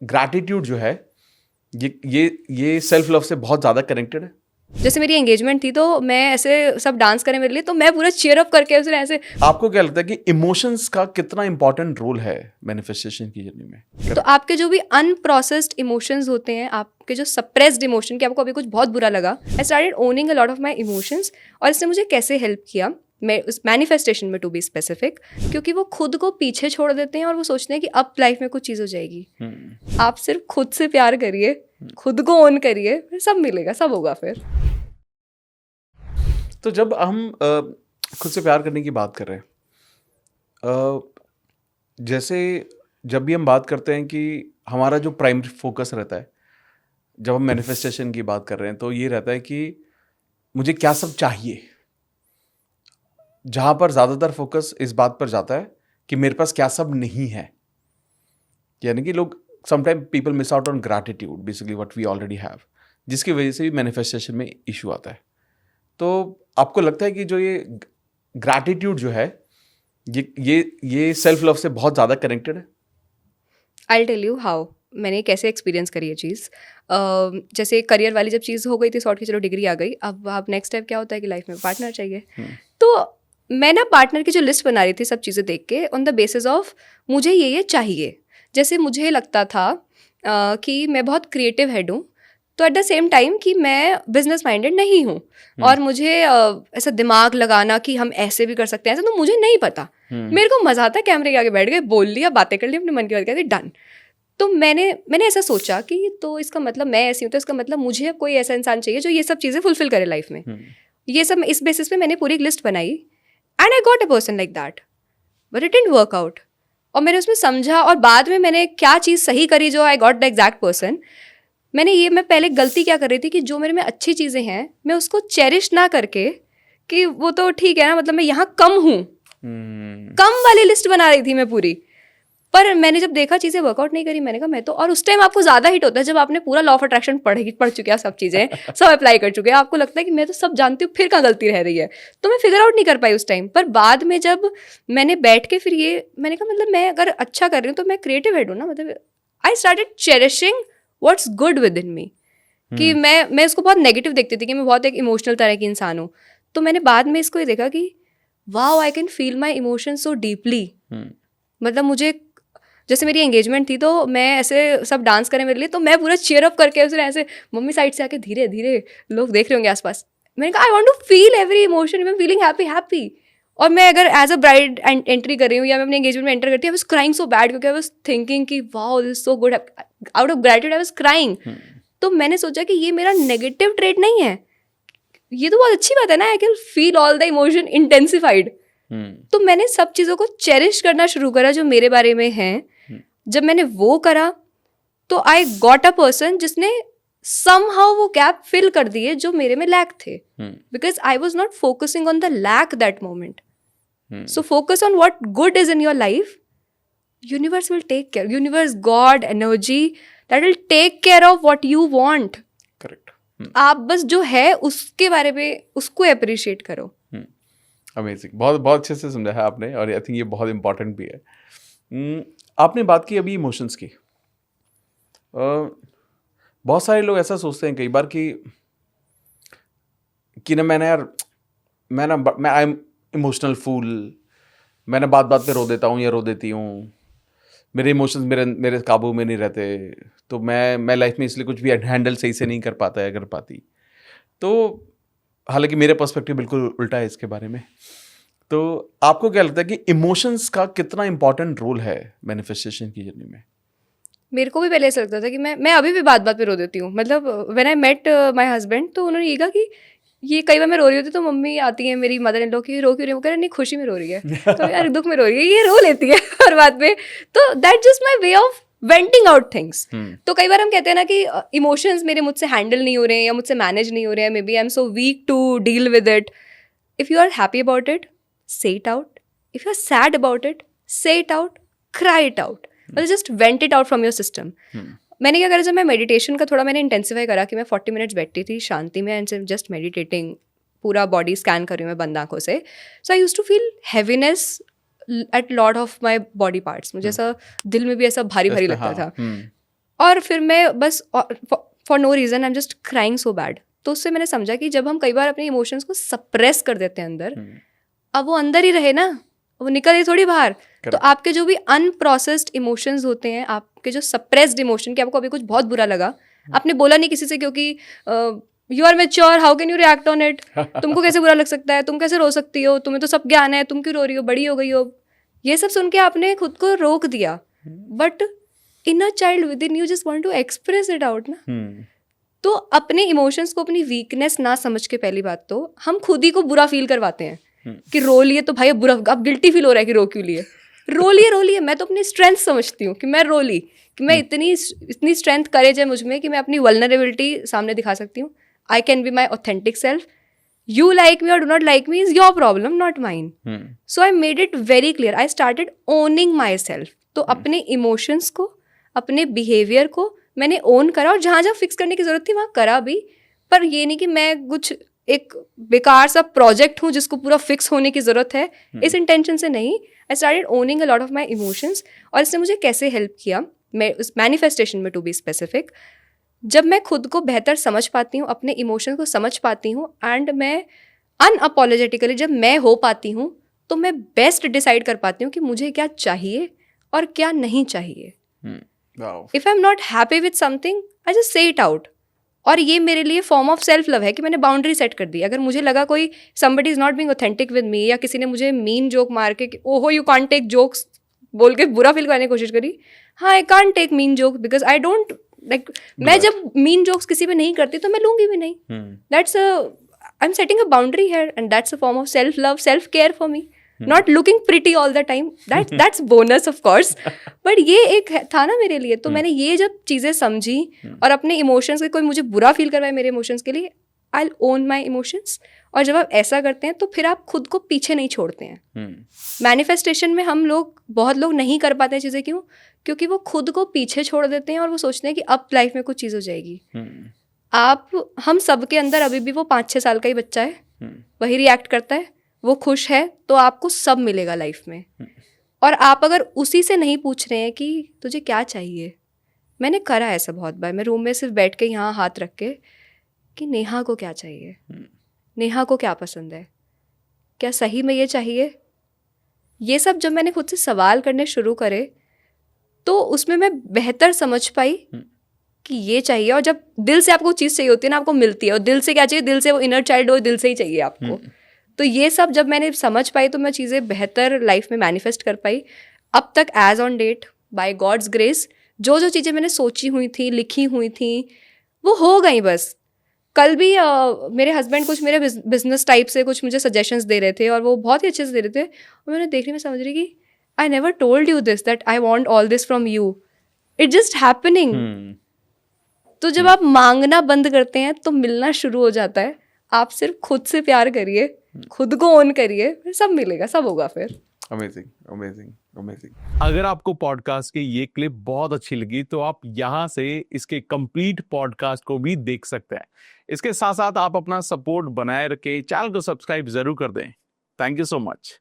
Gratitude जो है ये सेल्फ लव से बहुत ज़्यादा कनेक्टेड है। जैसे मेरी एंगेजमेंट थी तो मैं ऐसे सब डांस करें मेरे लिए, तो मैं पूरा चीयर अप करके उसे ऐसे। आपको क्या लगता है कि इमोशंस का कितना इंपॉर्टेंट रोल है मैनिफेस्टेशन की जर्नी में? तो आपके जो भी अनप्रोसेस्ड इमोशंस होते हैं, आपके जो सप्रेस्ड इमोशन, कि आपको अभी कुछ बहुत बुरा लगा, I started owning a lot of my emotions. और इसने मुझे कैसे हेल्प किया, मैं उस मैनिफेस्टेशन में टू बी स्पेसिफिक, क्योंकि वो खुद को पीछे छोड़ देते हैं और वो सोचते हैं कि अब लाइफ में कुछ चीज़ हो जाएगी। आप सिर्फ खुद से प्यार करिए, खुद को ओन करिए, फिर सब मिलेगा, सब होगा फिर। तो जब हम खुद से प्यार करने की बात कर रहे हैं, जैसे जब भी हम बात करते हैं कि हमारा जो प्राइमरी फोकस रहता है, जब हम मैनिफेस्टेशन की बात कर रहे हैं, तो ये रहता है कि मुझे क्या सब चाहिए। जहाँ पर ज़्यादातर फोकस इस बात पर जाता है कि मेरे पास क्या सब नहीं है। यानी कि लोग sometime people miss out on gratitude, basically what we already have, जिसकी वजह से भी मैनिफेस्टेशन में इशू आता है। तो आपको लगता है कि जो ये ग्रैटिट्यूड जो है ये सेल्फ लव से बहुत ज़्यादा कनेक्टेड है? आई टेल यू हाउ मैंने कैसे एक्सपीरियंस करी है चीज़। जैसे करियर वाली जब चीज़ हो गई थी सॉर्ट की, चलो डिग्री आ गई, अब नेक्स्ट स्टेप क्या होता है कि लाइफ में पार्टनर चाहिए। तो मैं ना पार्टनर की जो लिस्ट बना रही थी सब चीज़ें देख के, ऑन द बेसिस ऑफ मुझे ये चाहिए। जैसे मुझे लगता था कि मैं बहुत क्रिएटिव हेड हूँ, तो एट द सेम टाइम कि मैं बिजनेस माइंडेड नहीं हूँ, और मुझे ऐसा दिमाग लगाना कि हम ऐसे भी कर सकते हैं, ऐसा तो मुझे नहीं पता। मेरे को मजा आता है, कैमरे के आगे बैठ गए, बोल लिया, बातें कर ली, अपने मन की बात कर दी, डन। तो मैंने ऐसा सोचा कि तो इसका मतलब मैं ऐसी हूँ, तो इसका मतलब मुझे अब कोई ऐसा इंसान चाहिए जो ये सब चीज़ें फुलफिल करे लाइफ में। ये सब इस बेसिस पे मैंने पूरी एक लिस्ट बनाई, and I got a person like that, but it didn't work out. और मैंने उसमें समझा, और बाद में मैंने क्या चीज़ सही करी जो I got the exact person. मैं पहले गलती क्या कर रही थी कि जो मेरे में अच्छी चीज़ें हैं मैं उसको चेरिश ना करके कि वो तो ठीक है ना, मतलब मैं यहाँ कम हूँ, कम वाली लिस्ट बना रही थी मैं पूरी। पर मैंने जब देखा चीज़ें वर्कआउट नहीं करी, मैंने कहा मैं तो, और उस टाइम आपको ज़्यादा हिट होता है जब आपने पूरा लॉ ऑफ अट्रैक्शन पढ़ चुके हैं, सब चीज़ें सब अप्लाई कर चुके हैं, आपको लगता है कि मैं तो सब जानती हूँ, फिर कहाँ गलती रह रही है। तो मैं फिगर आउट नहीं कर पाई उस टाइम। पर बाद में जब मैंने बैठ के फिर ये मैंने कहा मतलब मैं अगर अच्छा कर रही हूँ तो मैं क्रिएटिव हेड हूँ ना, मतलब I started cherishing what's good within me. कि मैं उसको बहुत नेगेटिव देखती थी कि मैं बहुत एक इमोशनल तरह की इंसान हूँ। तो मैंने बाद में इसको ये देखा कि wow, I can feel my emotion so deeply. मतलब मुझे, जैसे मेरी एंगेजमेंट थी तो मैं ऐसे सब डांस करें मेरे लिए, तो मैं पूरा चीयर अप करके उसे ऐसे मम्मी साइड से आके धीरे धीरे, लोग देख रहे होंगे आसपास, मैंने कहा I want to feel every emotion, I am feeling happy happy. और मैं अगर एज अ ब्राइड एंट्री कर रही हूँ या मैं अपने एंगेजमेंट में एंटर करती हूँ, I was crying so bad, क्योंकि आई वाज थिंकिंग कि wow this is so good, out of gratitude I was crying. तो मैंने सोचा कि ये मेरा नेगेटिव ट्रेट नहीं है, ये तो बहुत अच्छी बात है ना, I can feel all the emotion intensified. तो मैंने सब चीज़ों को चेरिश करना शुरू करा जो मेरे बारे में है। जब मैंने वो करा तो आई गॉट अ पर्सन जिसने somehow वो गैप फिल कर दिए जो मेरे में लैक थे, because I was not focusing on the lack that moment. So focus on what good is in your life, universe will take care, universe, God, energy, that will take care of what you want. Correct. आप बस जो है उसके बारे में उसको appreciate करो। Amazing, बहुत बहुत अच्छे से समझा है आपने, और आई थिंक ये बहुत इंपॉर्टेंट भी है। आपने बात की अभी इमोशंस की। बहुत सारे लोग ऐसा सोचते हैं कई बार कि ना मैं आई एम इमोशनल फूल, मैं ना बात बात पे रो देता हूँ या रो देती हूँ, मेरे इमोशंस मेरे काबू में नहीं रहते, तो मैं लाइफ में इसलिए कुछ भी हैंडल सही से नहीं कर पाता या कर पाती। तो हालांकि मेरे पर्सपेक्टिव बिल्कुल उल्टा है इसके बारे में। तो आपको क्या लगता है कि इमोशंस का कितना इंपॉर्टेंट रोल है मैनिफेस्टेशन की जर्नी में? मेरे को भी पहले ऐसा लगता था कि मैं अभी भी बात बात पे रो देती हूँ। मतलब when I met my husband, तो उन्होंने ये कहा कि ये कई बार मैं रो रही होती तो मम्मी आती है मेरी मदर इन लॉ की, रो क्यों रही है? वो कह रहे नहीं, खुशी में रो रही है। तो यार दुख में रो रही है, ये रो लेती है हर बात पे। तो that just my way of venting out things. तो कई बार हम कहते हैं ना कि इमोशंस मेरे मुझसे हैंडल नहीं हो रहे हैं या मुझसे मैनेज नहीं हो रहे हैं, maybe I am so weak to deal with it. If you are happy about it, say it out. If you're sad about it, say it out, cry it out. मतलब just vent it out from your system. मैंने क्या करा, जब मैं meditation का थोड़ा मैंने intensify करा कि मैं 40 मिनट्स बैठती थी शांति में एंड जस्ट मेडिटेटिंग, पूरा बॉडी स्कैन कर रही हूँ मैं बंद आंखों से। So I use to feel heaviness at lot of my body parts. मुझे ऐसा दिल में भी ऐसा भारी भारी लगता था। और फिर मैं बस for no reason I am just crying so bad. तो उससे मैंने समझा कि जब हम कई बार अपने इमोशंस को सप्रेस कर देते हैं अंदर, अब वो अंदर ही रहे ना, वो निकल ही थोड़ी बाहर। तो आपके जो भी अनप्रोसेस्ड इमोशंस होते हैं, आपके जो सप्रेस्ड इमोशन, कि आपको अभी कुछ बहुत बुरा लगा, आपने बोला नहीं किसी से क्योंकि you are mature, how can you react on it, तुमको कैसे बुरा लग सकता है, तुम कैसे रो सकती हो, तुम्हें तो सब ज्ञान है, तुम क्यों रो रही हो, बड़ी हो गई हो, ये सब सुन के आपने खुद को रोक दिया। But inner child within you just want to express it out ना। तो अपने इमोशंस को अपनी वीकनेस ना समझ के, पहली बात तो हम खुद ही को बुरा फील करवाते हैं कि रो लिए तो भाई अब बुरा, अब गिल्टी फील हो रहा है कि रो क्यों लिए, रो लिए। मैं तो अपनी स्ट्रेंथ समझती हूँ कि मैं रो ली, कि मैं इतनी स्ट्रेंथ करेज है मुझ में कि मैं अपनी वल्नरेबिलिटी सामने दिखा सकती हूँ। I can be my authentic self. You like me or do not like me is your problem, not mine. So I made it very clear. I started owning myself. तो अपने इमोशंस को, अपने behaviour को मैंने own करा, और जहाँ जहाँ फिक्स करने की ज़रूरत थी वहाँ करा भी। पर ये नहीं कि मैं कुछ एक बेकार सा प्रोजेक्ट हूँ जिसको पूरा फिक्स होने की ज़रूरत है, इस इंटेंशन से नहीं। I started owning a lot of my emotions. और इसने मुझे कैसे हेल्प किया, मैं उस मैनिफेस्टेशन में, टू बी स्पेसिफिक, जब मैं खुद को बेहतर समझ पाती हूँ, अपने इमोशंस को समझ पाती हूँ, एंड मैं अनअपोलोजेटिकली जब मैं हो पाती हूँ, तो मैं बेस्ट डिसाइड कर पाती हूँ कि मुझे क्या चाहिए और क्या नहीं चाहिए। If I am not happy with something, I just say it out. और ये मेरे लिए फॉर्म ऑफ सेल्फ लव है कि मैंने बाउंड्री सेट कर दी। अगर मुझे लगा कोई somebody is not being authentic with me, या किसी ने मुझे मीन जोक मार के ओहो यू कांट टेक जोक्स बोल के बुरा फील करने की कोशिश करी, हाँ I can't take mean joke because I don't like, मैं जब मीन जोक्स किसी पे नहीं करती तो मैं लूंगी भी नहीं। That's I am setting a boundary here, and that's a form of self love, self care for me. Not looking pretty all the time, that's bonus of course, but ये एक था ना मेरे लिए। तो मैंने ये जब चीज़ें समझी और अपने इमोशंस के, कोई मुझे बुरा फील करवाए मेरे इमोशंस के लिए, I will own my emotions. और जब आप ऐसा करते हैं तो फिर आप खुद को पीछे नहीं छोड़ते हैं। मैनिफेस्टेशन में बहुत लोग नहीं कर पाते हैं चीज़ें, क्यों? क्योंकि वो खुद को पीछे छोड़ देते हैं और वो सोचते हैं कि अब लाइफ में कुछ चीज़ हो जाएगी। हम सब के अंदर अभी भी वो 5-6 साल का ही बच्चा है, वही रिएक्ट करता है, वो खुश है, तो आपको सब मिलेगा लाइफ में। और आप अगर उसी से नहीं पूछ रहे हैं कि तुझे क्या चाहिए, मैंने करा ऐसा बहुत बार, मैं रूम में सिर्फ बैठ के यहाँ हाथ रख के कि नेहा को क्या चाहिए, नेहा को क्या पसंद है, क्या सही में ये चाहिए, ये सब जब मैंने खुद से सवाल करने शुरू करे तो उसमें मैं बेहतर समझ पाई कि ये चाहिए। और जब दिल से आपको चीज़ चाहिए होती है ना, आपको मिलती है। और दिल से क्या चाहिए, दिल से वो इनर चाइल्ड हो, दिल से ही चाहिए आपको। तो ये सब जब मैंने समझ पाई तो मैं चीज़ें बेहतर लाइफ में मैनिफेस्ट कर पाई। अब तक as on date by God's grace जो जो चीज़ें मैंने सोची हुई थी, लिखी हुई थी, वो हो गई। बस कल भी मेरे हस्बैंड कुछ मेरे बिजनेस टाइप से कुछ मुझे सजेशंस दे रहे थे, और वो बहुत ही अच्छे से दे रहे थे, और मैंने देखने में समझ रही कि I never told you this that I want all this from you, it just happening. तो जब आप मांगना बंद करते हैं तो मिलना शुरू हो जाता है। आप सिर्फ खुद से प्यार करिए, खुद को ओन करिए, फिर सब मिलेगा, सब होगा फिर। Amazing amazing amazing. अगर आपको पॉडकास्ट की ये क्लिप बहुत अच्छी लगी तो आप यहाँ से इसके कंप्लीट पॉडकास्ट को भी देख सकते हैं। इसके साथ साथ आप अपना सपोर्ट बनाए रखें, चैनल को सब्सक्राइब जरूर कर दें। Thank you so much.